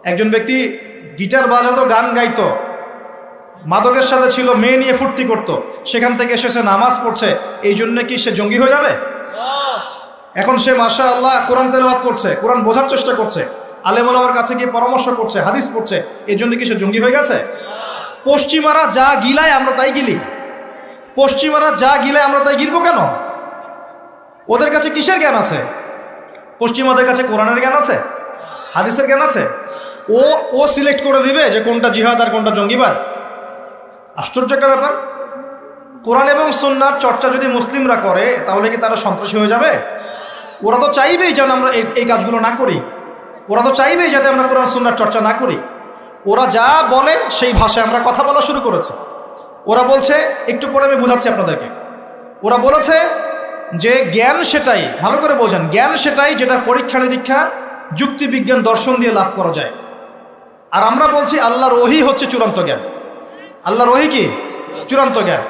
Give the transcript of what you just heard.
একজন ব্যক্তি গিটার বাজাতো, গান গাইতো, মাদকের সাথে ছিল, মেয়ে নিয়ে ফুর্তি করত, সেখান থেকে এসেছে নামাজ পড়ছে, এই জন্য কি সে জঙ্গি হয়ে যাবে? এখন সে মাশাআল্লাহ কোরআন তেলাওয়াত করছে, কোরআন বোঝার চেষ্টা করছে, আলেম ওলামার কাছে গিয়ে পরামর্শ করছে, হাদিস পড়ছে, এই জন্য কি সে জঙ্গি হয়ে গেছে? পশ্চিমারা যা গিলায় আমরা তাই গিলি। পশ্চিমারা যা গিলায় আমরা তাই গিলবো কেন? ওদের কাছে কিসের জ্ঞান আছে? পশ্চিমাদের কাছে কোরআনের জ্ঞান আছে, হাদিসের জ্ঞান আছে। ও সিলেক্ট করে দিবে যে কোনটা জিহাদ আর কোনটা জঙ্গিবাদ। আশ্চর্য একটা ব্যাপার। কোরআন এবং সুন্নাহর চর্চা যদি মুসলিমরা করে তাহলে কি তারা সন্ত্রাসী হয়ে যাবে? ওরা তো চাইবেই যেন আমরা এই কাজগুলো না করি। ওরা তো চাইবেই যাতে আমরা কোরআন সুন্নাহর চর্চা না করি। ওরা যা বলে সেই ভাষায় আমরা কথা বলা শুরু করেছি। ওরা বলছে, একটু পরে আমি বোঝাচ্ছি আপনাদেরকে, ওরা বলেছে যে জ্ঞান সেটাই, ভালো করে বোঝেন, জ্ঞান সেটাই যেটা পরীক্ষা নিরীক্ষা, যুক্তি বিজ্ঞান, দর্শন দিয়ে লাভ করা যায়। আর আমরা বলছি আল্লাহর ওহী হচ্ছে চূড়ান্ত জ্ঞান। আল্লাহর ওহী কি? চূড়ান্ত জ্ঞান।